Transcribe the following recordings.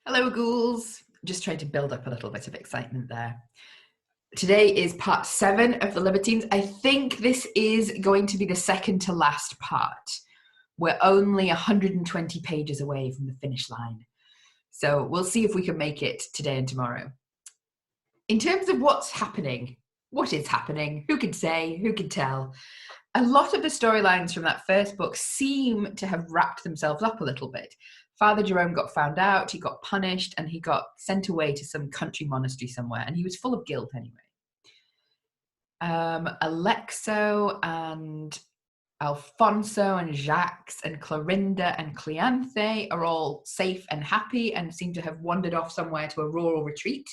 Hello, ghouls. Just trying to build up a little bit of excitement there. Today is part 7 of the Libertines. I think this is going to be the second to last part. We're only 120 pages away from the finish line. So we'll see if we can make it today and tomorrow. In terms of what's happening, what is happening, who can say, who can tell? A lot of the storylines from that first book seem to have wrapped themselves up a little bit. Father Jerome got found out, he got punished, and he got sent away to some country monastery somewhere, and he was full of guilt anyway. Alexo and Alfonso and Jacques and Clorinda and Cleanthe are all safe and happy and seem to have wandered off somewhere to a rural retreat.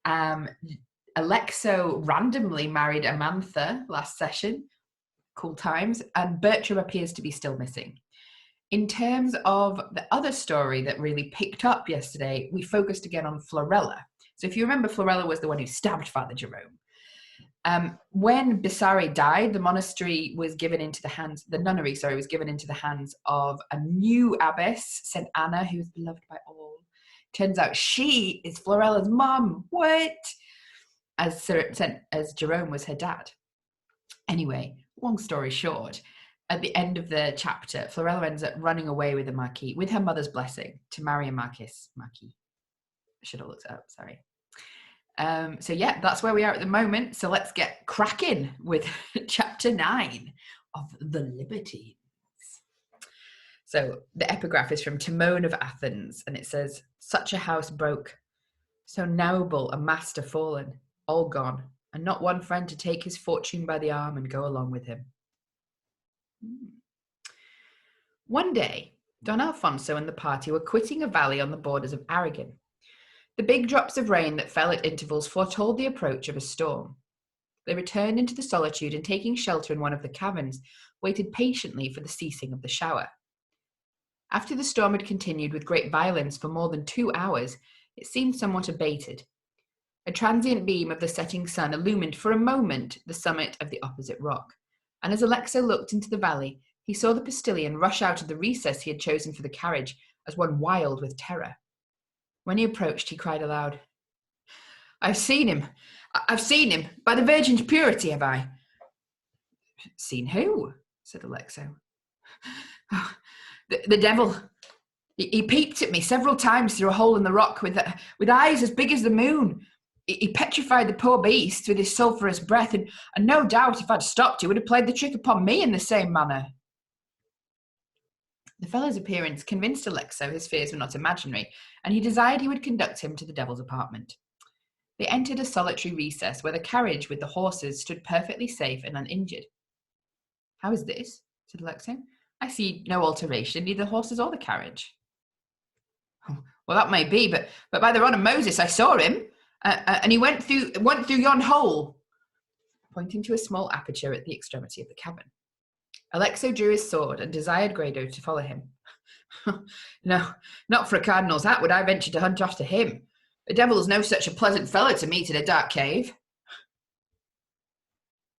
Alexo randomly married Amantha last session. Cool times. And Bertram appears to be still missing. In terms of the other story that really picked up yesterday, we focused again on Florella. So if you remember, Florella was the one who stabbed Father Jerome. When Bissare died, the monastery was given into the hands, the nunnery, sorry, was given into the hands of a new abbess, St. Anna, who was beloved by all. Turns out she is Florella's mum. What? As Jerome was her dad. Anyway, long story short, at the end of the chapter, Florella ends up running away with the Marquis, with her mother's blessing, to marry a Marquis. I should have looked it up, sorry. So yeah, that's where we are at the moment. So let's get cracking with chapter 9 of the Libertines. So the epigraph is from Timon of Athens, and it says, "Such a house broke, so noble a master fallen, all gone, and not one friend to take his fortune by the arm and go along with him." One day, Don Alfonso and the party were quitting a valley on the borders of Aragon. The big drops of rain that fell at intervals foretold the approach of a storm. They returned into the solitude and, taking shelter in one of the caverns, waited patiently for the ceasing of the shower. After the storm had continued with great violence for more than 2 hours, it seemed somewhat abated. A transient beam of the setting sun illumined for a moment the summit of the opposite rock, and as Alexo looked into the valley, he saw the postilion rush out of the recess he had chosen for the carriage as one wild with terror. When he approached, he cried aloud, I've seen him, by the Virgin's purity have I." "Seen who?" said Alexo. "Oh, the devil. He peeped at me several times through a hole in the rock with eyes as big as the moon. He petrified the poor beast with his sulphurous breath, and no doubt if I'd stopped, he would have played the trick upon me in the same manner." The fellow's appearance convinced Alexo his fears were not imaginary, and he desired he would conduct him to the devil's apartment. They entered a solitary recess where the carriage with the horses stood perfectly safe and uninjured. "How is this?" said Alexo. "I see no alteration, neither the horses or the carriage." "Oh, well, that may be, but by the rod of Moses I saw him, and he went through yon hole," pointing to a small aperture at the extremity of the cavern. Alexo drew his sword and desired Grado to follow him. "No, not for a cardinal's hat would I venture to hunt after him. The devil is no such a pleasant fellow to meet in a dark cave."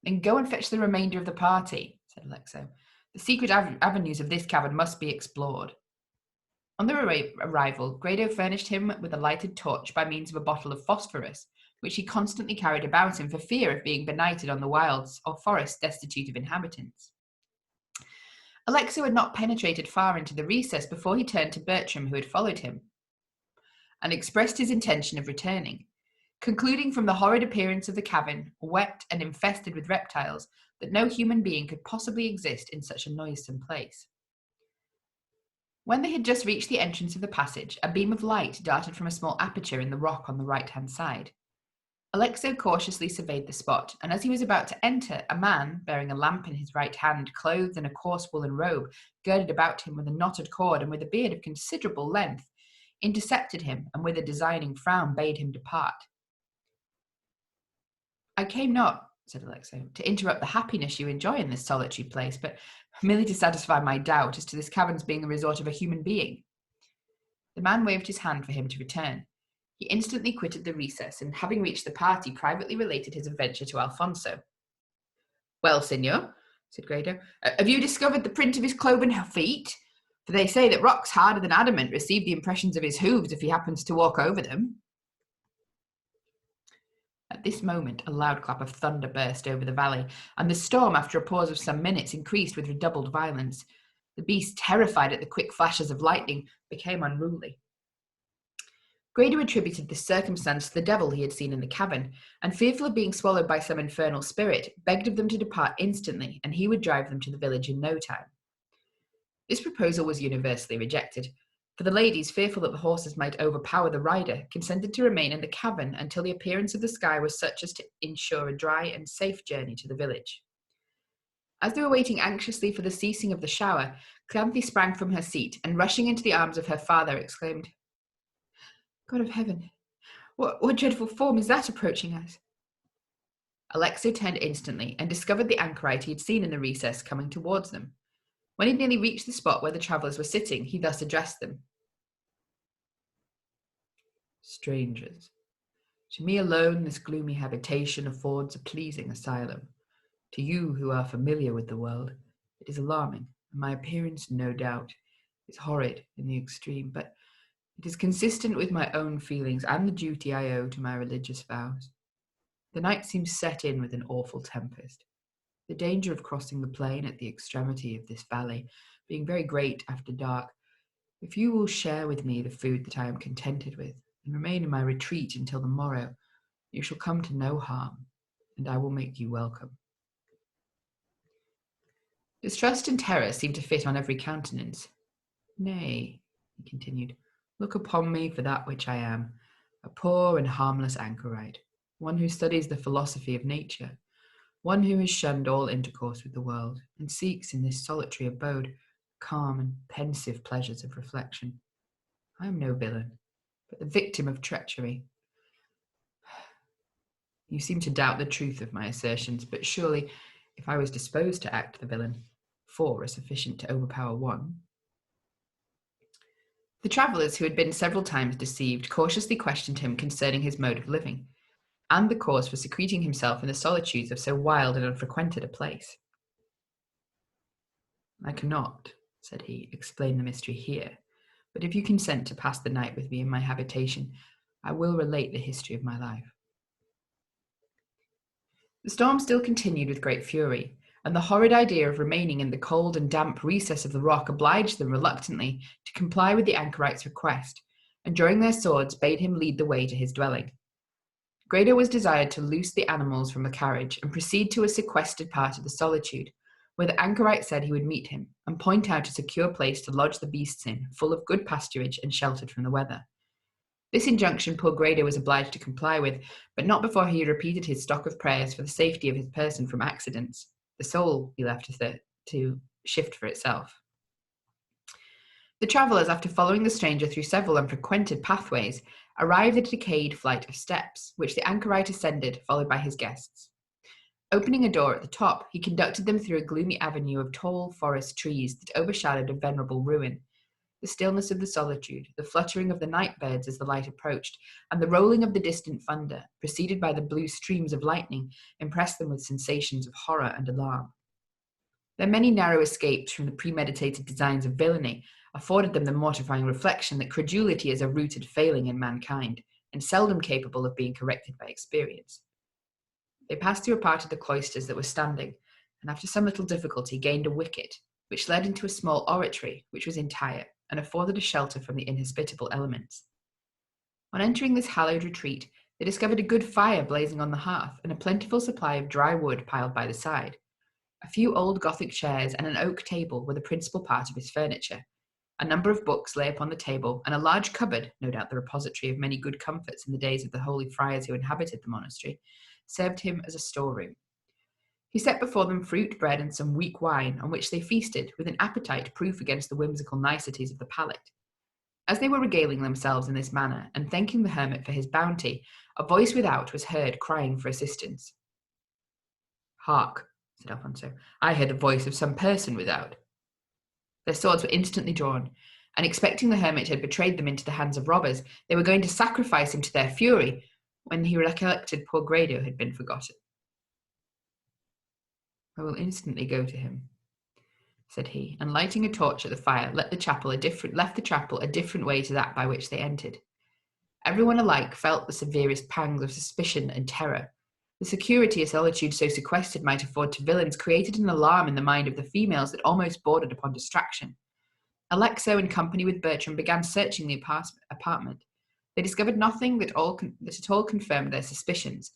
"Then go and fetch the remainder of the party," said Alexo. "The secret avenues of this cavern must be explored." On their arrival, Grado furnished him with a lighted torch by means of a bottle of phosphorus, which he constantly carried about him for fear of being benighted on the wilds or forests destitute of inhabitants. Alexo had not penetrated far into the recess before he turned to Bertram, who had followed him, and expressed his intention of returning, concluding from the horrid appearance of the cavern, wet and infested with reptiles, that no human being could possibly exist in such a noisome place. When they had just reached the entrance of the passage, a beam of light darted from a small aperture in the rock on the right-hand side. Alexo cautiously surveyed the spot, and as he was about to enter, a man, bearing a lamp in his right hand, clothed in a coarse woolen robe, girded about him with a knotted cord and with a beard of considerable length, intercepted him, and with a designing frown bade him depart. "I came not," said Alexo, "to interrupt the happiness you enjoy in this solitary place, but merely to satisfy my doubt as to this cavern's being the resort of a human being." The man waved his hand for him to return. He instantly quitted the recess, and having reached the party, privately related his adventure to Alfonso. "Well, signor," said Grado, "have you discovered the print of his cloven feet? For they say that rocks harder than adamant receive the impressions of his hooves if he happens to walk over them. At this moment, a loud clap of thunder burst over the valley, and the storm, after a pause of some minutes, increased with redoubled violence. The beast, terrified at the quick flashes of lightning, became unruly. Grado attributed this circumstance to the devil he had seen in the cavern, and fearful of being swallowed by some infernal spirit, begged of them to depart instantly, and he would drive them to the village in no time. This proposal was universally rejected, for the ladies, fearful that the horses might overpower the rider, consented to remain in the cavern until the appearance of the sky was such as to ensure a dry and safe journey to the village. As they were waiting anxiously for the ceasing of the shower, Clancy sprang from her seat, and rushing into the arms of her father, exclaimed, "God of heaven, what dreadful form is that approaching us?" Alexo turned instantly and discovered the anchorite he had seen in the recess coming towards them. When he nearly reached the spot where the travellers were sitting, he thus addressed them. "Strangers, to me alone this gloomy habitation affords a pleasing asylum. To you who are familiar with the world, it is alarming, and my appearance, no doubt, is horrid in the extreme, but it is consistent with my own feelings and the duty I owe to my religious vows. The night seems set in with an awful tempest, the danger of crossing the plain at the extremity of this valley being very great after dark. If you will share with me the food that I am contented with, and remain in my retreat until the morrow, you shall come to no harm, and I will make you welcome." Distrust and terror seemed to fit on every countenance. "Nay," he continued, "look upon me for that which I am, a poor and harmless anchorite, one who studies the philosophy of nature, one who has shunned all intercourse with the world, and seeks in this solitary abode calm and pensive pleasures of reflection. I am no villain, but the victim of treachery. You seem to doubt the truth of my assertions, but surely, if I was disposed to act the villain, four are sufficient to overpower one." The travellers, who had been several times deceived, cautiously questioned him concerning his mode of living, and the cause for secreting himself in the solitudes of so wild and unfrequented a place. "I cannot," said he, "explain the mystery here, but if you consent to pass the night with me in my habitation, I will relate the history of my life." The storm still continued with great fury, and the horrid idea of remaining in the cold and damp recess of the rock obliged them reluctantly to comply with the anchorite's request, and drawing their swords bade him lead the way to his dwelling. Grado was desired to loose the animals from the carriage and proceed to a sequestered part of the solitude, where the anchorite said he would meet him, and point out a secure place to lodge the beasts in, full of good pasturage and sheltered from the weather. This injunction poor Grado was obliged to comply with, but not before he had repeated his stock of prayers for the safety of his person from accidents. The soul he left to shift for itself. The travellers, after following the stranger through several unfrequented pathways, arrived at a decayed flight of steps, which the anchorite ascended, followed by his guests. Opening a door at the top, he conducted them through a gloomy avenue of tall forest trees that overshadowed a venerable ruin. The stillness of the solitude, the fluttering of the night birds as the light approached, and the rolling of the distant thunder, preceded by the blue streams of lightning, impressed them with sensations of horror and alarm. Their many narrow escapes from the premeditated designs of villainy afforded them the mortifying reflection that credulity is a rooted failing in mankind, and seldom capable of being corrected by experience. They passed through a part of the cloisters that was standing, and after some little difficulty gained a wicket, which led into a small oratory, which was entire, and afforded a shelter from the inhospitable elements. On entering this hallowed retreat, they discovered a good fire blazing on the hearth, and a plentiful supply of dry wood piled by the side. A few old Gothic chairs and an oak table were the principal part of his furniture. A number of books lay upon the table, and a large cupboard, no doubt the repository of many good comforts in the days of the holy friars who inhabited the monastery, served him as a storeroom. He set before them fruit, bread, and some weak wine, on which they feasted, with an appetite proof against the whimsical niceties of the palate. As they were regaling themselves in this manner, and thanking the hermit for his bounty, a voice without was heard crying for assistance. "Hark," said Alfonso, "I heard the voice of some person without." Their swords were instantly drawn, and expecting the hermit had betrayed them into the hands of robbers, they were going to sacrifice him to their fury, when he recollected poor Grado had been forgotten. "I will instantly go to him." said he, and lighting a torch at the fire, left the chapel a different way to that by which they entered. Everyone alike felt the severest pangs of suspicion and terror. The security a solitude so sequestered might afford to villains created an alarm in the mind of the females that almost bordered upon distraction. Alexo, in company with Bertram, began searching the apartment. They discovered nothing that at all confirmed their suspicions,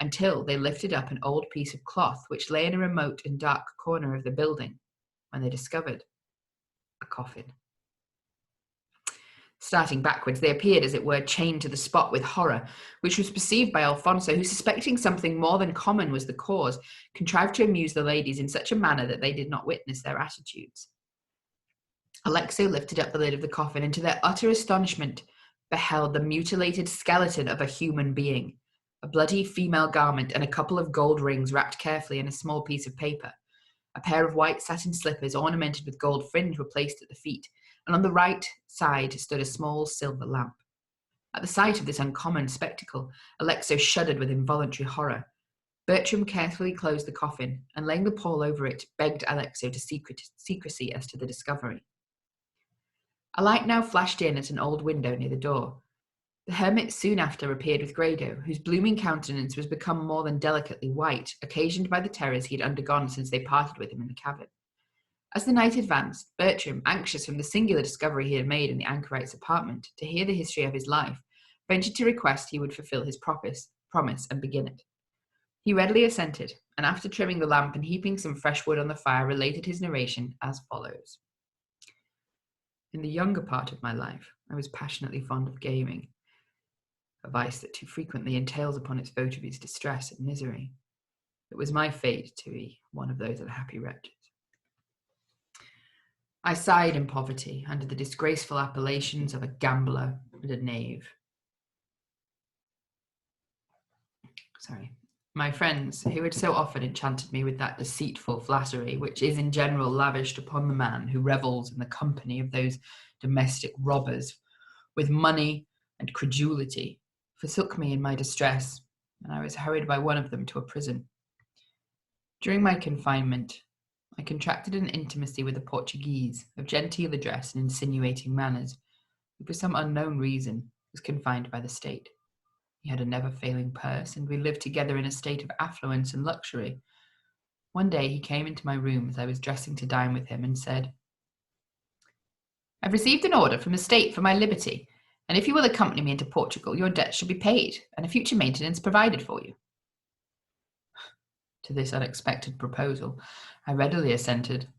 until they lifted up an old piece of cloth which lay in a remote and dark corner of the building, when they discovered a coffin. Starting backwards, they appeared, as it were, chained to the spot with horror, which was perceived by Alfonso, who, suspecting something more than common was the cause, contrived to amuse the ladies in such a manner that they did not witness their attitudes. Alexo lifted up the lid of the coffin, and to their utter astonishment beheld the mutilated skeleton of a human being, a bloody female garment and a couple of gold rings wrapped carefully in a small piece of paper. A pair of white satin slippers ornamented with gold fringe were placed at the feet, and on the right side stood a small silver lamp. At the sight of this uncommon spectacle, Alexo shuddered with involuntary horror. Bertram carefully closed the coffin, and laying the pall over it, begged Alexo to secrecy as to the discovery. A light now flashed in at an old window near the door. The hermit soon after appeared with Grado, whose blooming countenance was become more than delicately white, occasioned by the terrors he had undergone since they parted with him in the cavern. As the night advanced, Bertram, anxious from the singular discovery he had made in the anchorite's apartment to hear the history of his life, ventured to request he would fulfill his promise and begin it. He readily assented, and after trimming the lamp and heaping some fresh wood on the fire, related his narration as follows. In the younger part of my life, I was passionately fond of gaming, a vice that too frequently entails upon its votaries distress and misery. It was my fate to be one of those unhappy wretches. I sighed in poverty under the disgraceful appellations of a gambler and a knave. My friends, who had so often enchanted me with that deceitful flattery which is in general lavished upon the man who revels in the company of those domestic robbers, with money and credulity, forsook me in my distress, and I was hurried by one of them to a prison. During my confinement, I contracted an intimacy with a Portuguese of genteel address and insinuating manners, who for some unknown reason was confined by the state. He had a never-failing purse, and we lived together in a state of affluence and luxury. One day he came into my room as I was dressing to dine with him and said, "I've received an order from the state for my liberty, and if you will accompany me into Portugal, your debts shall be paid, and a future maintenance provided for you." To this unexpected proposal, I readily assented,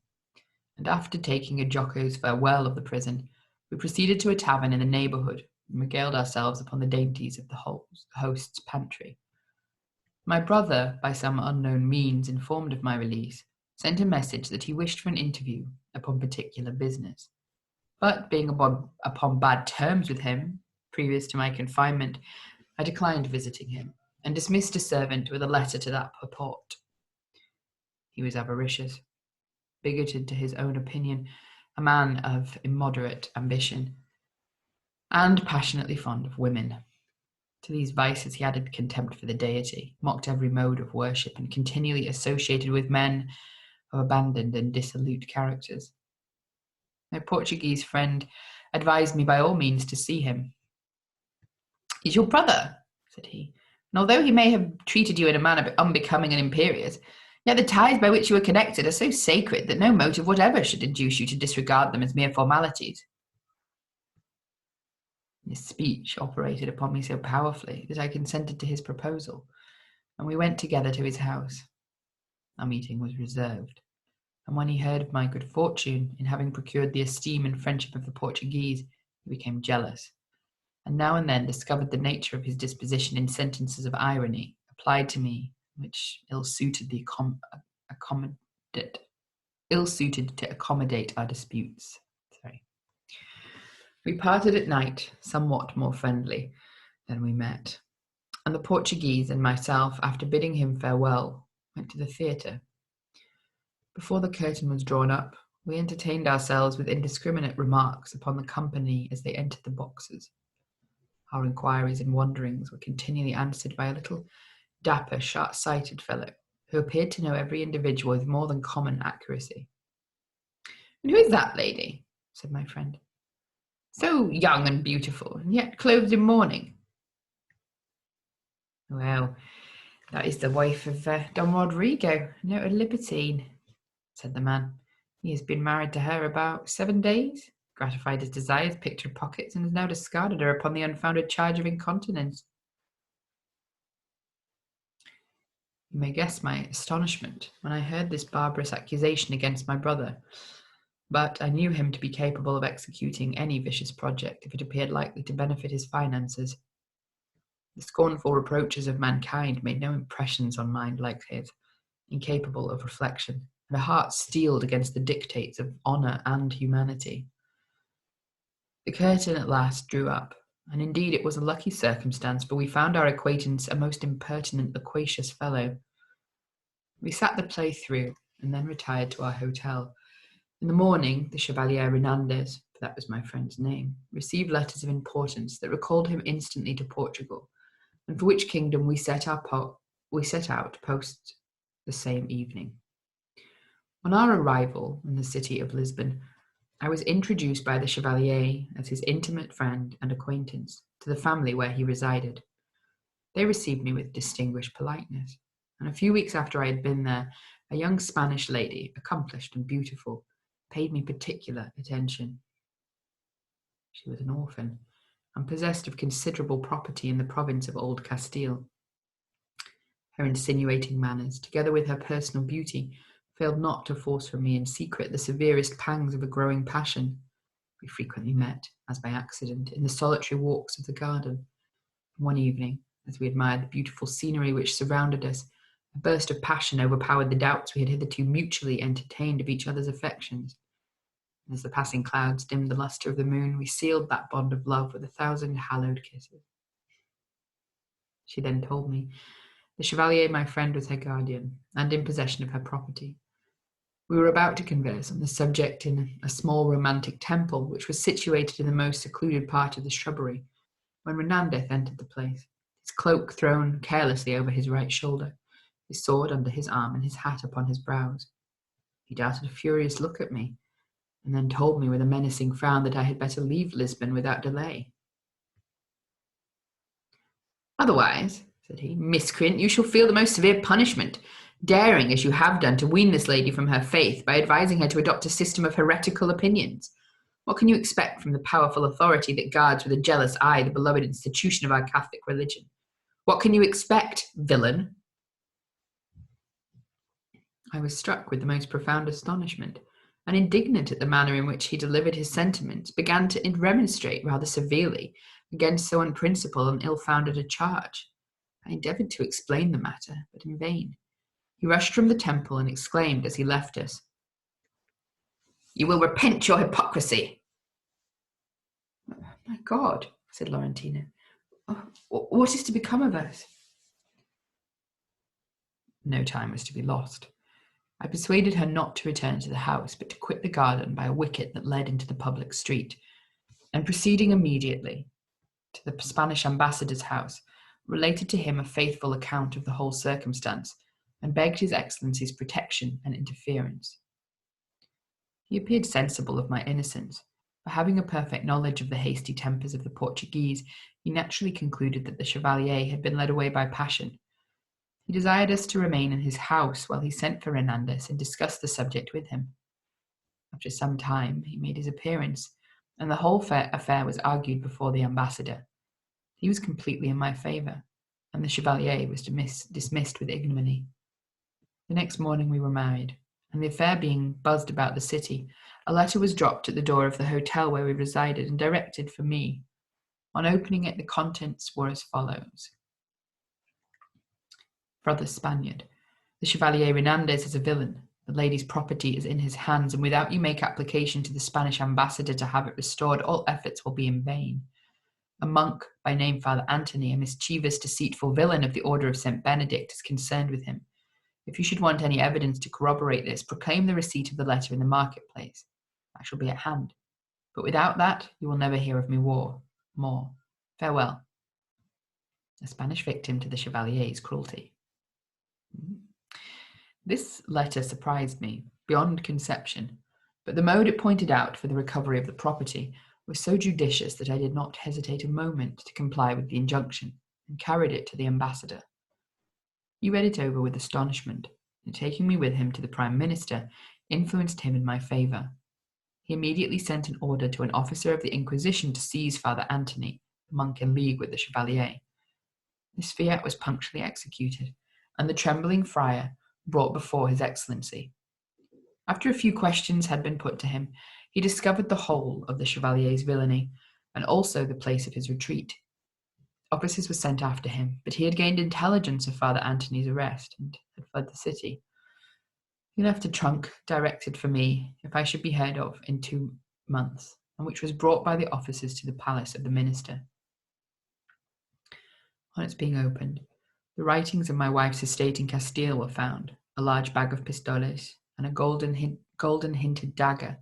and after taking a jocose farewell of the prison, we proceeded to a tavern in the neighbourhood and regaled ourselves upon the dainties of the host's pantry. My brother, by some unknown means informed of my release, sent a message that he wished for an interview upon particular business. But being upon bad terms with him, previous to my confinement, I declined visiting him, and dismissed a servant with a letter to that purport. He was avaricious, bigoted to his own opinion, a man of immoderate ambition, and passionately fond of women. To these vices he added contempt for the deity, mocked every mode of worship, and continually associated with men of abandoned and dissolute characters. My Portuguese friend advised me by all means to see him. "He's your brother," said he, "and although he may have treated you in a manner unbecoming and imperious, yet the ties by which you are connected are so sacred that no motive whatever should induce you to disregard them as mere formalities." His speech operated upon me so powerfully that I consented to his proposal, and we went together to his house. Our meeting was reserved, and when he heard of my good fortune in having procured the esteem and friendship of the Portuguese, he became jealous, and now and then discovered the nature of his disposition in sentences of irony applied to me, which ill-suited to accommodate our disputes. We parted at night, somewhat more friendly than we met, and the Portuguese and myself, after bidding him farewell, went to the theatre. Before the curtain was drawn up, we entertained ourselves with indiscriminate remarks upon the company as they entered the boxes. Our inquiries and wonderings were continually answered by a little dapper, sharp-sighted fellow, who appeared to know every individual with more than common accuracy. And who is that lady? Said my friend. So young and beautiful, and yet clothed in mourning. Well, that is the wife of Don Rodrigo, noted libertine, said the man. He has been married to her about 7 days, gratified his desires, picked her pockets, and has now discarded her upon the unfounded charge of incontinence. You may guess my astonishment when I heard this barbarous accusation against my brother, but I knew him to be capable of executing any vicious project if it appeared likely to benefit his finances. The scornful reproaches of mankind made no impressions on mind like his, incapable of reflection, and a heart steeled against the dictates of honour and humanity. The curtain at last drew up, and indeed it was a lucky circumstance, for we found our acquaintance a most impertinent, loquacious fellow. We sat the play through, and then retired to our hotel. In the morning, the Chevalier Renandez, for that was my friend's name, received letters of importance that recalled him instantly to Portugal, and for which kingdom we set out post the same evening. On our arrival in the city of Lisbon, I was introduced by the Chevalier as his intimate friend and acquaintance to the family where he resided. They received me with distinguished politeness, and a few weeks after I had been there, a young Spanish lady, accomplished and beautiful, paid me particular attention. She was an orphan, and possessed of considerable property in the province of Old Castile. Her insinuating manners, together with her personal beauty, failed not to force from me in secret the severest pangs of a growing passion. We frequently met, as by accident, in the solitary walks of the garden. One evening, as we admired the beautiful scenery which surrounded us, a burst of passion overpowered the doubts we had hitherto mutually entertained of each other's affections. And as the passing clouds dimmed the lustre of the moon, we sealed that bond of love with 1,000 hallowed kisses. She then told me the Chevalier, my friend, was her guardian, and in possession of her property. We were about to converse on the subject in a small romantic temple, which was situated in the most secluded part of the shrubbery, when Renandez entered the place, his cloak thrown carelessly over his right shoulder, his sword under his arm, and his hat upon his brows. He darted a furious look at me, and then told me with a menacing frown that I had better leave Lisbon without delay. Otherwise, said he, miscreant, you shall feel the most severe punishment, daring, as you have done, to wean this lady from her faith by advising her to adopt a system of heretical opinions. What can you expect from the powerful authority that guards with a jealous eye the beloved institution of our Catholic religion? What can you expect, villain? I was struck with the most profound astonishment, and indignant at the manner in which he delivered his sentiments, began to remonstrate rather severely against so unprincipled and ill-founded a charge. I endeavoured to explain the matter, but in vain. He rushed from the temple and exclaimed as he left us, "You will repent your hypocrisy." "My God," said Laurentina, "what is to become of us?" No time was to be lost. I persuaded her not to return to the house, but to quit the garden by a wicket that led into the public street, and proceeding immediately to the Spanish ambassador's house, related to him a faithful account of the whole circumstance, and begged his Excellency's protection and interference. He appeared sensible of my innocence, for having a perfect knowledge of the hasty tempers of the Portuguese, he naturally concluded that the Chevalier had been led away by passion. He desired us to remain in his house while he sent for Renandez and discussed the subject with him. After some time, he made his appearance, and the whole affair was argued before the ambassador. He was completely in my favour, and the Chevalier was dismissed with ignominy. The next morning we were married, and the affair being buzzed about the city, a letter was dropped at the door of the hotel where we resided and directed for me. On opening it, the contents were as follows. Brother Spaniard, the Chevalier Renandez is a villain. The lady's property is in his hands, and without you make application to the Spanish ambassador to have it restored, all efforts will be in vain. A monk, by name Father Anthony, a mischievous, deceitful villain of the order of St. Benedict, is concerned with him. If you should want any evidence to corroborate this, proclaim the receipt of the letter in the marketplace. I shall be at hand. But without that, you will never hear of me more. Farewell. A Spanish victim to the Chevalier's cruelty. This letter surprised me beyond conception, But the mode it pointed out for the recovery of the property was so judicious that I did not hesitate a moment to comply with the injunction, and carried it to the ambassador. He read it over with astonishment, and taking me with him to the Prime Minister, influenced him in my favour. He immediately sent an order to an officer of the Inquisition to seize Father Anthony, the monk in league with the Chevalier. This fiat was punctually executed, and the trembling friar brought before His Excellency. After a few questions had been put to him, he discovered the whole of the Chevalier's villainy, and also the place of his retreat. Officers were sent after him, but he had gained intelligence of Father Anthony's arrest, and had fled the city. He left a trunk directed for me if I should be heard of in 2 months, and which was brought by the officers to the palace of the minister. On its being opened, the writings of my wife's estate in Castile were found, a large bag of pistoles, and a golden hilted dagger,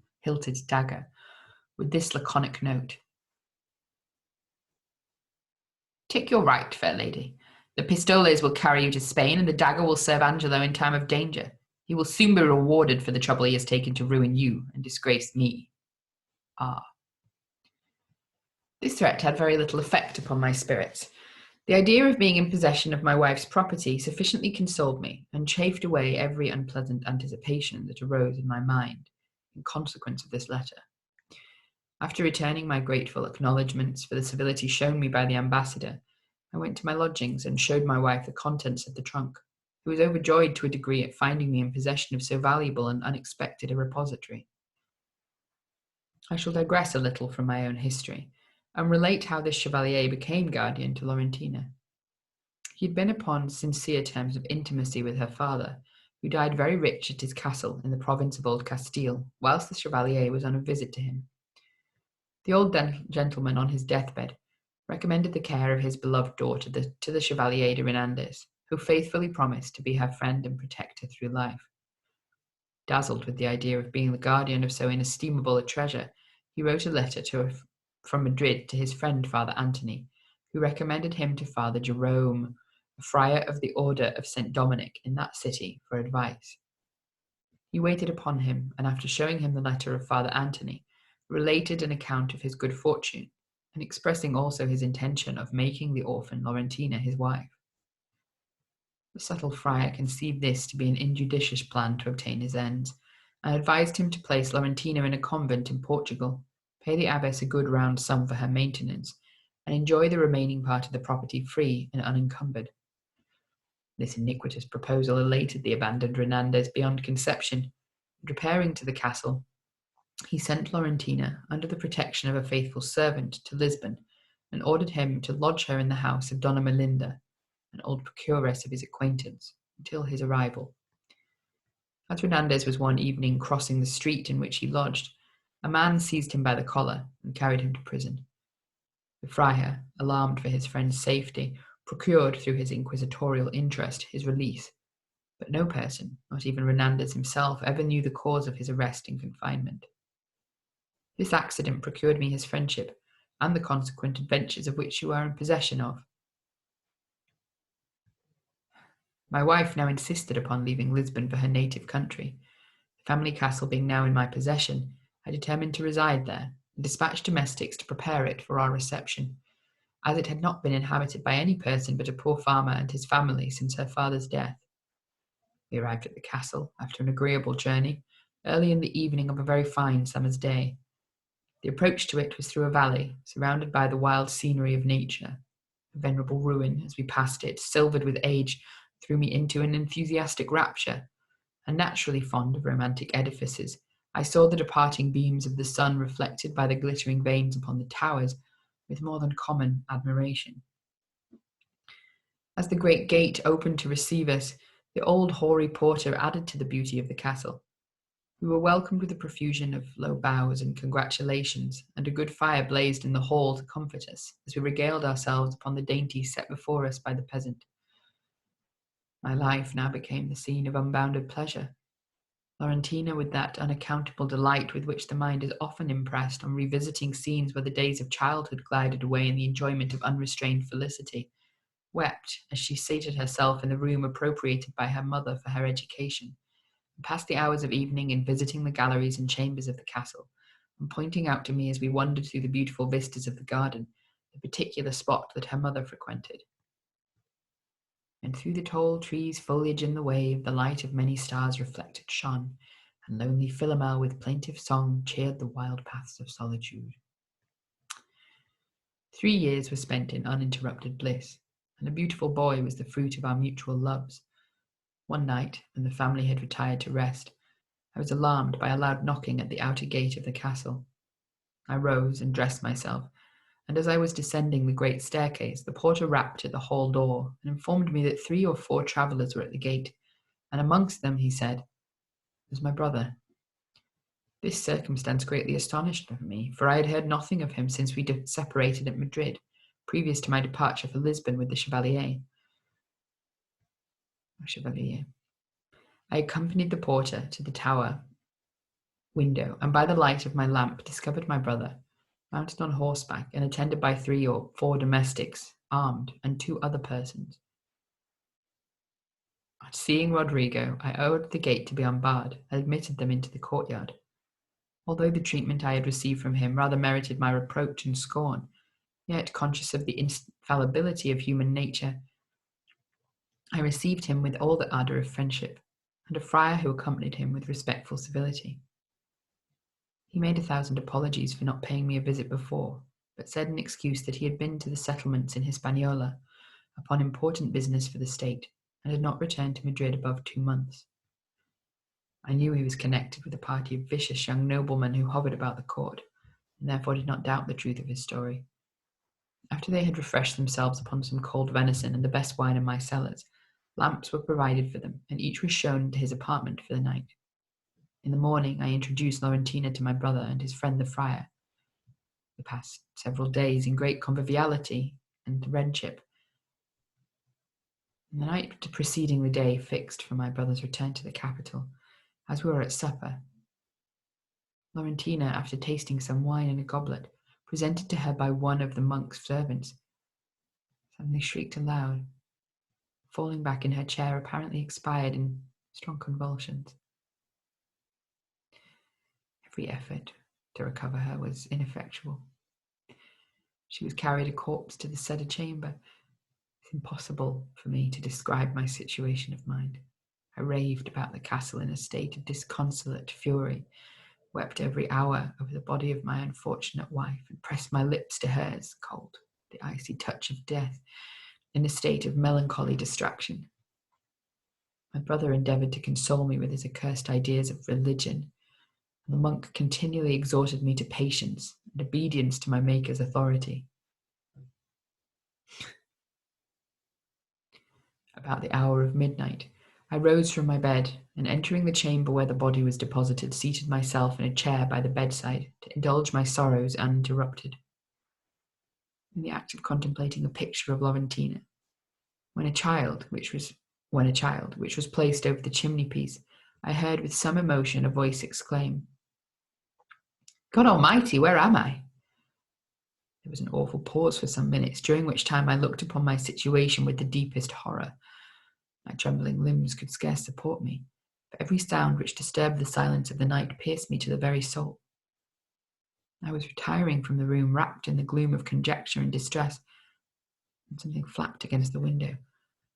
with this laconic note: "Take your right, fair lady. The pistoles will carry you to Spain, and the dagger will serve Angelo in time of danger. He will soon be rewarded for the trouble he has taken to ruin you and disgrace me. Ah." This threat had very little effect upon my spirits. The idea of being in possession of my wife's property sufficiently consoled me, and chafed away every unpleasant anticipation that arose in my mind in consequence of this letter. After returning my grateful acknowledgments for the civility shown me by the ambassador, I went to my lodgings and showed my wife the contents of the trunk, who was overjoyed to a degree at finding me in possession of so valuable and unexpected a repository. I shall digress a little from my own history, and relate how this Chevalier became guardian to Laurentina. He had been upon sincere terms of intimacy with her father, who died very rich at his castle in the province of Old Castile, whilst the Chevalier was on a visit to him. The old gentleman on his deathbed recommended the care of his beloved daughter to the Chevalier de Renandes, who faithfully promised to be her friend and protector through life. Dazzled with the idea of being the guardian of so inestimable a treasure, he wrote a letter from Madrid to his friend Father Anthony, who recommended him to Father Jerome, a friar of the Order of St. Dominic in that city, for advice. He waited upon him, and after showing him the letter of Father Anthony, related an account of his good fortune, and expressing also his intention of making the orphan Laurentina his wife. The subtle friar conceived this to be an injudicious plan to obtain his ends, and advised him to place Laurentina in a convent in Portugal, pay the abbess a good round sum for her maintenance, and enjoy the remaining part of the property free and unencumbered. This iniquitous proposal elated the abandoned Renandes beyond conception, and repairing to the castle, he sent Laurentina, under the protection of a faithful servant, to Lisbon, and ordered him to lodge her in the house of Donna Melinda, an old procuress of his acquaintance, until his arrival. As Renandes was one evening crossing the street in which he lodged, a man seized him by the collar and carried him to prison. The friar, alarmed for his friend's safety, procured through his inquisitorial interest his release, but no person, not even Renandes himself, ever knew the cause of his arrest and confinement. This accident procured me his friendship, and the consequent adventures of which you are in possession of. My wife now insisted upon leaving Lisbon for her native country. The family castle being now in my possession, I determined to reside there, and dispatched domestics to prepare it for our reception, as it had not been inhabited by any person but a poor farmer and his family since her father's death. We arrived at the castle, after an agreeable journey, early in the evening of a very fine summer's day. The approach to it was through a valley, surrounded by the wild scenery of nature. A venerable ruin, as we passed it, silvered with age, threw me into an enthusiastic rapture, and naturally fond of romantic edifices, I saw the departing beams of the sun reflected by the glittering vanes upon the towers with more than common admiration. As the great gate opened to receive us, the old hoary porter added to the beauty of the castle. We were welcomed with a profusion of low bows and congratulations, and a good fire blazed in the hall to comfort us, as we regaled ourselves upon the dainties set before us by the peasant. My life now became the scene of unbounded pleasure. Laurentina, with that unaccountable delight with which the mind is often impressed on revisiting scenes where the days of childhood glided away in the enjoyment of unrestrained felicity, wept as she seated herself in the room appropriated by her mother for her education, and passed the hours of evening in visiting the galleries and chambers of the castle, and pointing out to me as we wandered through the beautiful vistas of the garden the particular spot that her mother frequented. And through the tall trees' foliage in the wave, the light of many stars reflected shone, and lonely Philomel with plaintive song cheered the wild paths of solitude. 3 years were spent in uninterrupted bliss, and a beautiful boy was the fruit of our mutual loves. One night, when the family had retired to rest, I was alarmed by a loud knocking at the outer gate of the castle. I rose and dressed myself, and as I was descending the great staircase, the porter rapped at the hall door and informed me that 3 or 4 travellers were at the gate, and amongst them, he said, was my brother. This circumstance greatly astonished me, for I had heard nothing of him since we separated at Madrid, previous to my departure for Lisbon with the Chevalier. I accompanied the porter to the tower window, and by the light of my lamp discovered my brother, mounted on horseback and attended by 3 or 4 domestics, armed, and 2 other persons. On seeing Rodrigo, I ordered the gate to be unbarred and admitted them into the courtyard. Although the treatment I had received from him rather merited my reproach and scorn, yet, conscious of the infallibility of human nature, I received him with all the ardour of friendship, and a friar who accompanied him with respectful civility. He made 1,000 apologies for not paying me a visit before, but said in excuse that he had been to the settlements in Hispaniola upon important business for the state, and had not returned to Madrid above 2 months. I knew he was connected with a party of vicious young noblemen who hovered about the court, and therefore did not doubt the truth of his story. After they had refreshed themselves upon some cold venison and the best wine in my cellars, lamps were provided for them, and each was shown into his apartment for the night. In the morning I introduced Laurentina to my brother and his friend the friar. We passed several days in great conviviality and friendship. On the night preceding the day fixed for my brother's return to the capital, as we were at supper, Laurentina, after tasting some wine in a goblet, presented to her by one of the monk's servants, suddenly shrieked aloud, falling back in her chair, apparently expired in strong convulsions. Every effort to recover her was ineffectual. She was carried a corpse to the cedar chamber. It's impossible for me to describe my situation of mind. I raved about the castle in a state of disconsolate fury, wept every hour over the body of my unfortunate wife, and pressed my lips to hers, cold, the icy touch of death, in a state of melancholy distraction. My brother endeavoured to console me with his accursed ideas of religion, and the monk continually exhorted me to patience and obedience to my Maker's authority. About the hour of midnight, I rose from my bed, and entering the chamber where the body was deposited, seated myself in a chair by the bedside to indulge my sorrows uninterrupted. In the act of contemplating a picture of Laurentina, when a child, which was placed over the chimney-piece, I heard with some emotion a voice exclaim, "God Almighty, where am I?" There was an awful pause for some minutes, during which time I looked upon my situation with the deepest horror. My trembling limbs could scarce support me, for every sound which disturbed the silence of the night pierced me to the very soul. I was retiring from the room, wrapped in the gloom of conjecture and distress, when something flapped against the window,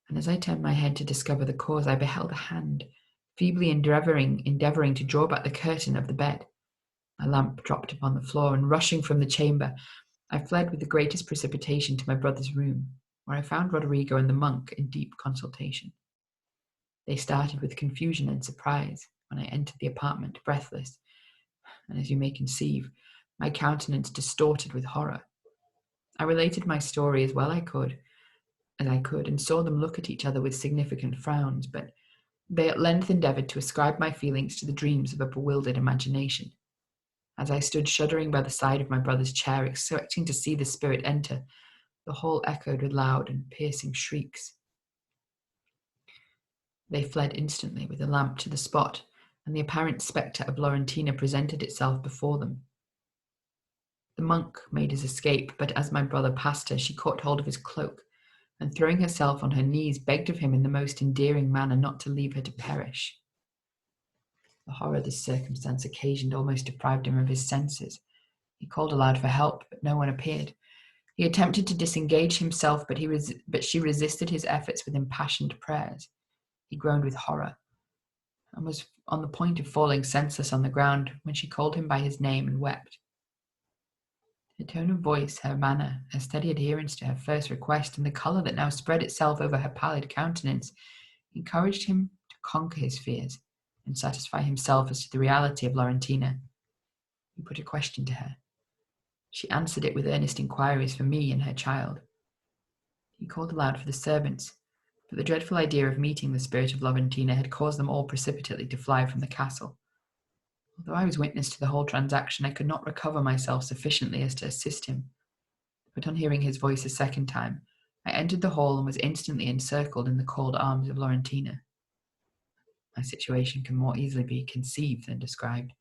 and as I turned my head to discover the cause, I beheld a hand, feebly endeavouring to draw back the curtain of the bed. My lamp dropped upon the floor, and rushing from the chamber, I fled with the greatest precipitation to my brother's room, where I found Rodrigo and the monk in deep consultation. They started with confusion and surprise when I entered the apartment, breathless, and, as you may conceive, my countenance distorted with horror. I related my story as well as I could, and saw them look at each other with significant frowns, but they at length endeavoured to ascribe my feelings to the dreams of a bewildered imagination. As I stood shuddering by the side of my brother's chair, expecting to see the spirit enter, the hall echoed with loud and piercing shrieks. They fled instantly with the lamp to the spot, and the apparent spectre of Laurentina presented itself before them. The monk made his escape, but as my brother passed her, she caught hold of his cloak, and throwing herself on her knees, begged of him in the most endearing manner not to leave her to perish. The horror this circumstance occasioned almost deprived him of his senses. He called aloud for help, but no one appeared. He attempted to disengage himself, but she resisted his efforts with impassioned prayers. He groaned with horror and was on the point of falling senseless on the ground when she called him by his name and wept. Her tone of voice, her manner, her steady adherence to her first request, and the colour that now spread itself over her pallid countenance encouraged him to conquer his fears and satisfy himself as to the reality of Laurentina. He put a question to her. She answered it with earnest inquiries for me and her child. He called aloud for the servants, but the dreadful idea of meeting the spirit of Laurentina had caused them all precipitately to fly from the castle. Although I was witness to the whole transaction, I could not recover myself sufficiently as to assist him. But on hearing his voice a second time, I entered the hall and was instantly encircled in the cold arms of Laurentina. My situation can more easily be conceived than described.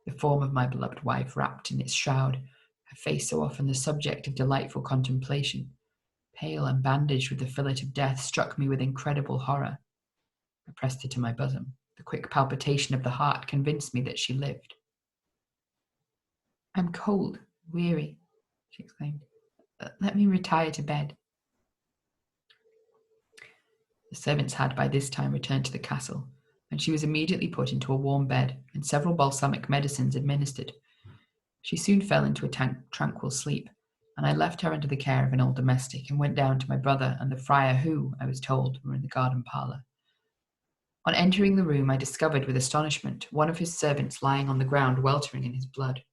The form of my beloved wife wrapped in its shroud, her face so often the subject of delightful contemplation, pale and bandaged with the fillet of death, struck me with incredible horror. I pressed her to my bosom. The quick palpitation of the heart convinced me that she lived. "I'm cold, weary," she exclaimed. "Let me retire to bed." The servants had by this time returned to the castle, and she was immediately put into a warm bed and several balsamic medicines administered. She soon fell into a tranquil sleep, and I left her under the care of an old domestic and went down to my brother and the friar who, I was told, were in the garden parlour. On entering the room, I discovered with astonishment one of his servants lying on the ground, weltering in his blood.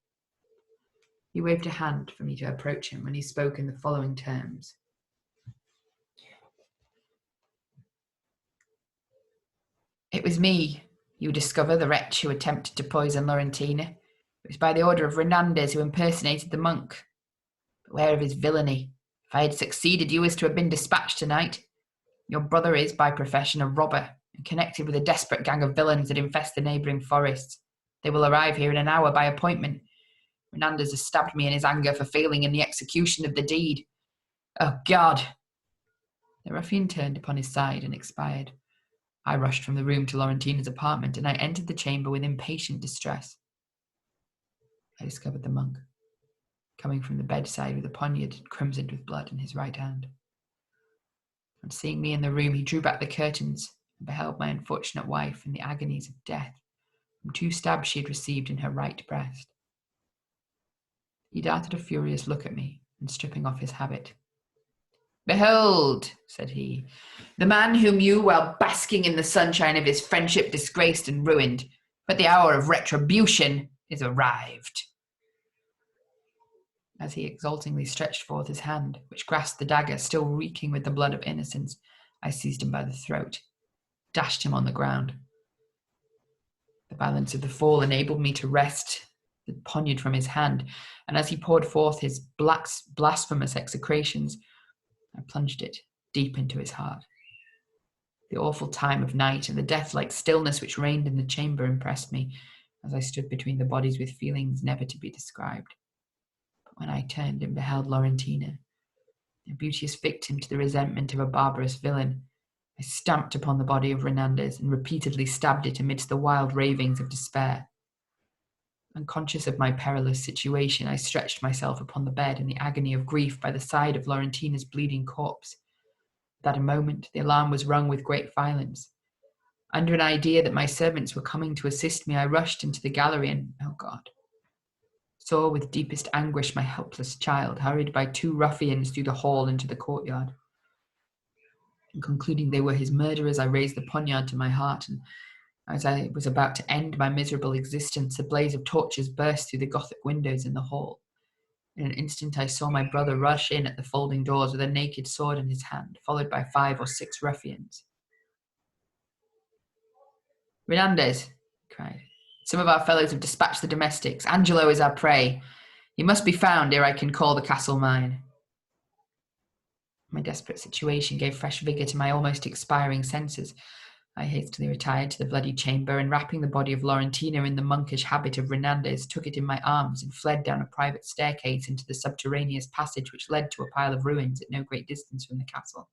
He waved a hand for me to approach him, and he spoke in the following terms. "It was me, you discover, the wretch who attempted to poison Laurentina. It was by the order of Renandez, who impersonated the monk. Beware of his villainy. If I had succeeded, you was to have been dispatched tonight. Your brother is, by profession, a robber, and connected with a desperate gang of villains that infest the neighbouring forests. They will arrive here in an hour by appointment. Renandez has stabbed me in his anger for failing in the execution of the deed. Oh, God!" The ruffian turned upon his side and expired. I rushed from the room to Laurentina's apartment, and I entered the chamber with impatient distress. I discovered the monk, coming from the bedside with a poniard crimsoned with blood in his right hand. On seeing me in the room, he drew back the curtains and beheld my unfortunate wife in the agonies of death from 2 stabs she had received in her right breast. He darted a furious look at me, and stripping off his habit, "Behold," said he, "the man whom you, while basking in the sunshine of his friendship, disgraced and ruined. But the hour of retribution is arrived." As he exultingly stretched forth his hand, which grasped the dagger, still reeking with the blood of innocence, I seized him by the throat, dashed him on the ground. The violence of the fall enabled me to wrest the poniard from his hand, and as he poured forth his blasphemous execrations, I plunged it deep into his heart. The awful time of night and the death-like stillness which reigned in the chamber impressed me, as I stood between the bodies with feelings never to be described. But when I turned and beheld Laurentina, a beauteous victim to the resentment of a barbarous villain, I stamped upon the body of Renandez and repeatedly stabbed it amidst the wild ravings of despair. Unconscious of my perilous situation, I stretched myself upon the bed in the agony of grief by the side of Laurentina's bleeding corpse. At that moment, the alarm was rung with great violence. Under an idea that my servants were coming to assist me, I rushed into the gallery and, oh God, saw with deepest anguish my helpless child hurried by 2 ruffians through the hall into the courtyard. And concluding they were his murderers, I raised the poniard to my heart, and as I was about to end my miserable existence, a blaze of torches burst through the Gothic windows in the hall. In an instant I saw my brother rush in at the folding doors with a naked sword in his hand, followed by 5 or 6 ruffians. "Renandez," he cried, "some of our fellows have dispatched the domestics. Angelo is our prey. He must be found ere I can call the castle mine." My desperate situation gave fresh vigour to my almost expiring senses. I hastily retired to the bloody chamber, and wrapping the body of Laurentina in the monkish habit of Renandez, took it in my arms and fled down a private staircase into the subterraneous passage which led to a pile of ruins at no great distance from the castle,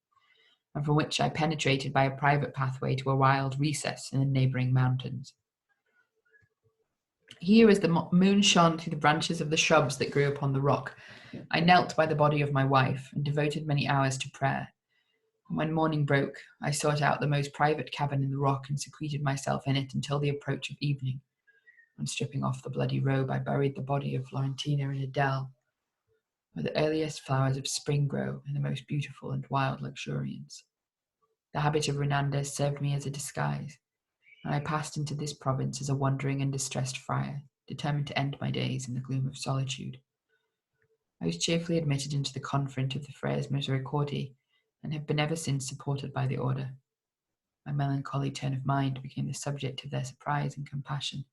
and from which I penetrated by a private pathway to a wild recess in the neighbouring mountains. Here, as the moon shone through the branches of the shrubs that grew upon the rock, I knelt by the body of my wife and devoted many hours to prayer. And when morning broke, I sought out the most private cabin in the rock and secreted myself in it until the approach of evening. And stripping off the bloody robe, I buried the body of Florentina in a dell, where the earliest flowers of spring grow in the most beautiful and wild luxuriance. The habit of Renandes served me as a disguise, and I passed into this province as a wandering and distressed friar, determined to end my days in the gloom of solitude. I was cheerfully admitted into the convent of the Frères Misericordiae, and have been ever since supported by the order. My melancholy turn of mind became the subject of their surprise and compassion,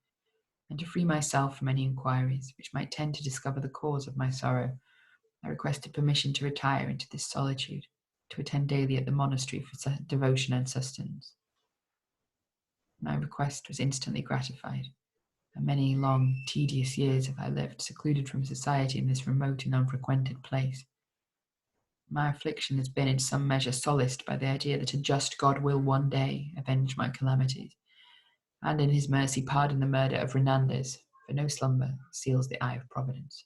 and to free myself from any inquiries which might tend to discover the cause of my sorrow, I requested permission to retire into this solitude, to attend daily at the monastery for devotion and sustenance. My request was instantly gratified, and many long, tedious years have I lived secluded from society in this remote and unfrequented place. My affliction has been in some measure solaced by the idea that a just God will one day avenge my calamities, and in his mercy pardon the murder of Renandes, for no slumber seals the eye of Providence.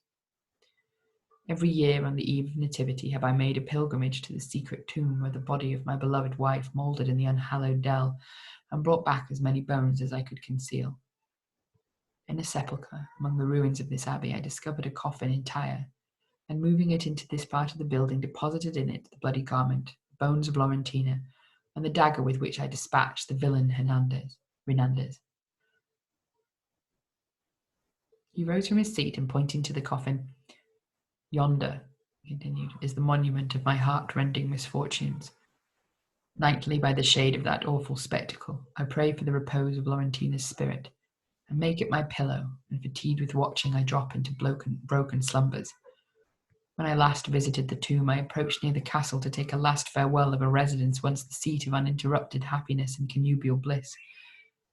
Every year on the eve of Nativity have I made a pilgrimage to the secret tomb where the body of my beloved wife mouldered in the unhallowed dell, and brought back as many bones as I could conceal. In a sepulchre among the ruins of this abbey I discovered a coffin entire, and moving it into this part of the building, deposited in it the bloody garment, the bones of Florentina, and the dagger with which I dispatched the villain Renandes. He rose from his seat and pointing to the coffin. Yonder, he continued, is the monument of my heart-rending misfortunes. Nightly, by the shade of that awful spectacle, I pray for the repose of Florentina's spirit, and make it my pillow, and fatigued with watching, I drop into broken slumbers. When I last visited the tomb, I approached near the castle to take a last farewell of a residence once the seat of uninterrupted happiness and connubial bliss.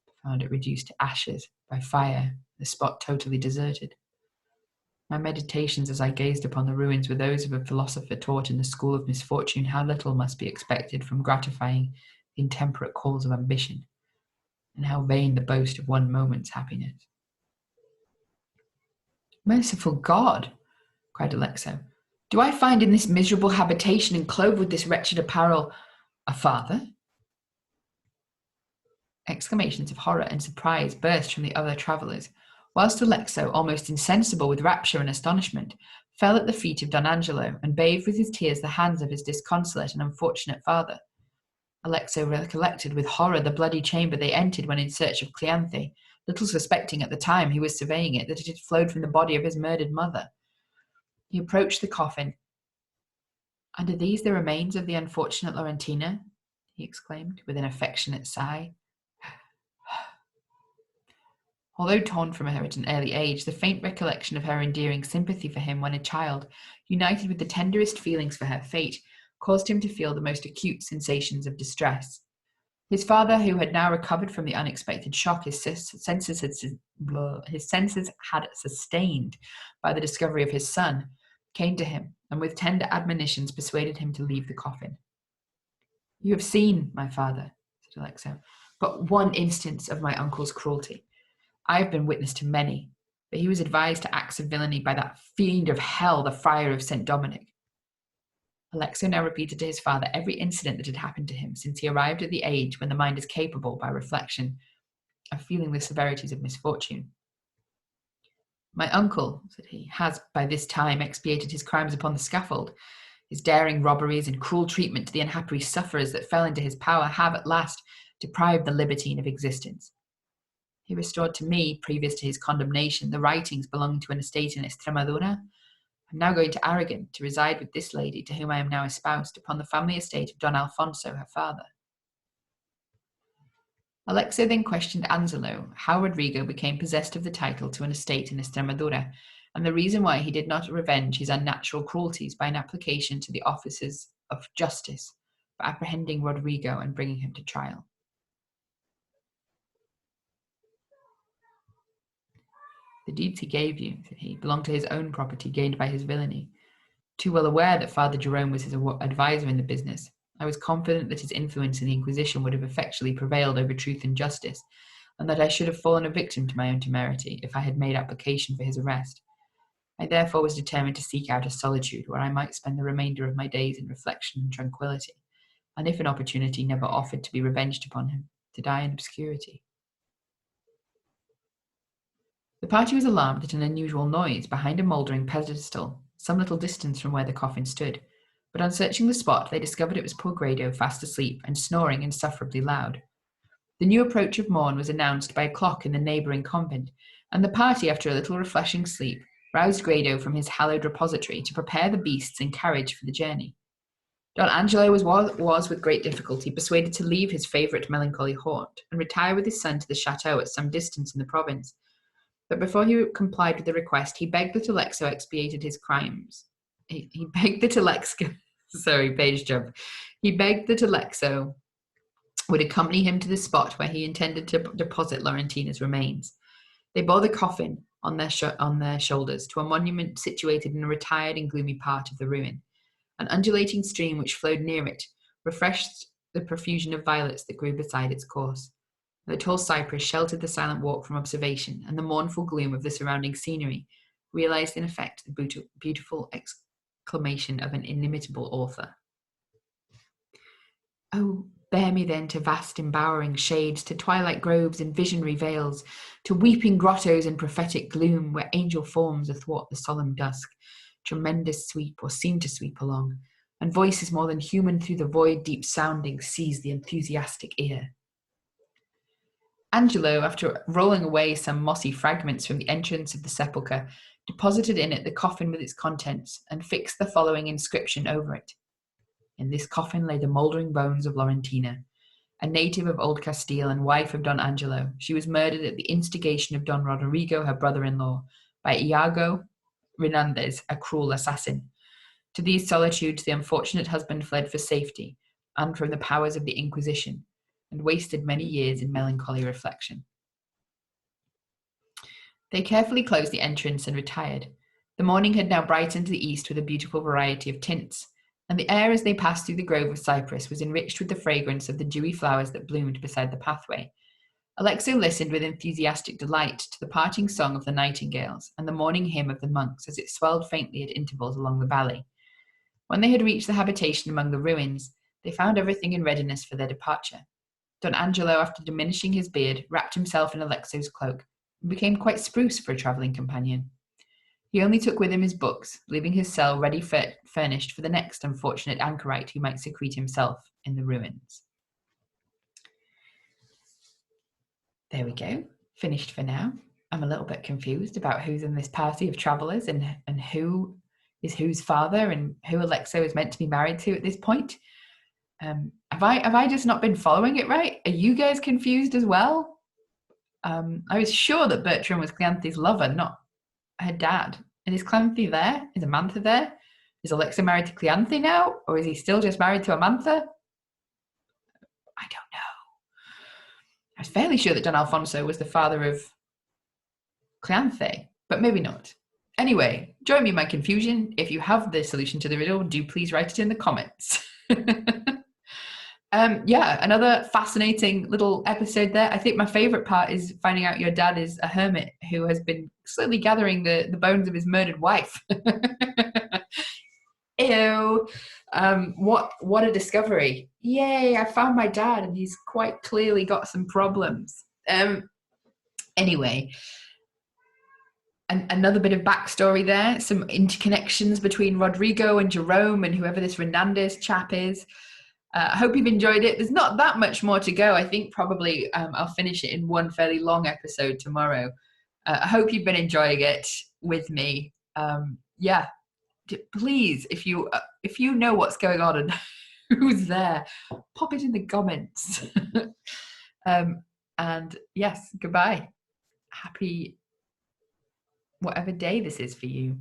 I found it reduced to ashes by fire, the spot totally deserted. My meditations as I gazed upon the ruins were those of a philosopher taught in the school of misfortune how little must be expected from gratifying the intemperate calls of ambition, and how vain the boast of one moment's happiness. Merciful God, cried Alexo, do I find in this miserable habitation and clothed with this wretched apparel a father? Exclamations of horror and surprise burst from the other travellers, whilst Alexo, almost insensible with rapture and astonishment, fell at the feet of Don Angelo and bathed with his tears the hands of his disconsolate and unfortunate father. Alexo recollected with horror the bloody chamber they entered when in search of Cleanthe, little suspecting at the time he was surveying it that it had flowed from the body of his murdered mother. He approached the coffin. "And are these the remains of the unfortunate Laurentina?" he exclaimed, with an affectionate sigh. Although torn from her at an early age, the faint recollection of her endearing sympathy for him when a child, united with the tenderest feelings for her fate, caused him to feel the most acute sensations of distress. His father, who had now recovered from the unexpected shock his senses had sustained by the discovery of his son, came to him, and with tender admonitions persuaded him to leave the coffin. "You have seen, my father," said Alexo, "but one instance of my uncle's cruelty. I have been witness to many, but he was advised to acts of villainy by that fiend of hell, the friar of St. Dominic." Alexo now repeated to his father every incident that had happened to him since he arrived at the age when the mind is capable, by reflection, of feeling the severities of misfortune. "My uncle," said he, "has by this time expiated his crimes upon the scaffold. His daring robberies and cruel treatment to the unhappy sufferers that fell into his power have at last deprived the libertine of existence. He restored to me, previous to his condemnation, the writings belonging to an estate in Extremadura. I am now going to Aragon to reside with this lady, to whom I am now espoused, upon the family estate of Don Alfonso, her father." Alexo then questioned Angelo how Rodrigo became possessed of the title to an estate in Extremadura, and the reason why he did not revenge his unnatural cruelties by an application to the officers of justice for apprehending Rodrigo and bringing him to trial. "The deeds he gave you," said he, "belonged to his own property gained by his villainy. Too well aware that Father Jerome was his adviser in the business, I was confident that his influence in the Inquisition would have effectually prevailed over truth and justice, and that I should have fallen a victim to my own temerity if I had made application for his arrest. I therefore was determined to seek out a solitude where I might spend the remainder of my days in reflection and tranquillity, and if an opportunity never offered to be revenged upon him, to die in obscurity. The party was alarmed at an unusual noise behind a mouldering pedestal, some little distance from where the coffin stood, but on searching the spot they discovered it was poor Grado fast asleep and snoring insufferably loud. The new approach of morn was announced by a clock in the neighbouring convent, and the party, after a little refreshing sleep, roused Grado from his hallowed repository to prepare the beasts and carriage for the journey. Don Angelo was with great difficulty persuaded to leave his favourite melancholy haunt and retire with his son to the chateau at some distance in the province. But before he complied with the request, he begged that Alexo expiated his crimes. He begged that Alexo, page jump. He begged that Alexo would accompany him to the spot where he intended to deposit Laurentina's remains. They bore the coffin on their shoulders to a monument situated in a retired and gloomy part of the ruin. An undulating stream which flowed near it refreshed the profusion of violets that grew beside its course. The tall cypress sheltered the silent walk from observation, and the mournful gloom of the surrounding scenery realized in effect the beautiful exclamation of an inimitable author. Oh, bear me then to vast embowering shades, to twilight groves and visionary vales, to weeping grottos in prophetic gloom, where angel forms athwart the solemn dusk tremendous sweep or seem to sweep along, and voices more than human through the void deep sounding seize the enthusiastic ear. Angelo, after rolling away some mossy fragments from the entrance of the sepulchre, deposited in it the coffin with its contents, and fixed the following inscription over it. In this coffin lay the mouldering bones of Laurentina, a native of Old Castile and wife of Don Angelo. She was murdered at the instigation of Don Rodrigo, her brother-in-law, by Iago Renandez, a cruel assassin. To these solitudes the unfortunate husband fled for safety, and from the powers of the Inquisition, and wasted many years in melancholy reflection. They carefully closed the entrance and retired. The morning had now brightened to the east with a beautiful variety of tints, and the air as they passed through the grove of cypress was enriched with the fragrance of the dewy flowers that bloomed beside the pathway. Alexo listened with enthusiastic delight to the parting song of the nightingales and the morning hymn of the monks as it swelled faintly at intervals along the valley. When they had reached the habitation among the ruins, they found everything in readiness for their departure. Don Angelo, after diminishing his beard, wrapped himself in Alexo's cloak and became quite spruce for a travelling companion. He only took with him his books, leaving his cell ready furnished for the next unfortunate anchorite who might secrete himself in the ruins. There we go. Finished for now. I'm a little bit confused about who's in this party of travellers and who is whose father and who Alexo is meant to be married to at this point. Have I just not been following it right? Are you guys confused as well? I was sure that Bertram was Cleanthe's lover, not her dad. And is Cleanthe there? Is Amantha there? Is Alexo married to Cleanthe now? Or is he still just married to Amantha? I don't know. I was fairly sure that Don Alfonso was the father of Cleanthe, but maybe not. Anyway, join me in my confusion. If you have the solution to the riddle, do please write it in the comments. Another fascinating little episode there. I think my favourite part is finding out your dad is a hermit who has been slowly gathering the bones of his murdered wife. Ew. What a discovery. Yay, I found my dad and he's quite clearly got some problems. Anyway, another bit of backstory there, some interconnections between Rodrigo and Jerome and whoever this Renandez chap is. I hope you've enjoyed it. There's not that much more to go. I think probably I'll finish it in one fairly long episode tomorrow. I hope you've been enjoying it with me. Please, if you know what's going on and who's there, pop it in the comments. And yes, goodbye. Happy whatever day this is for you.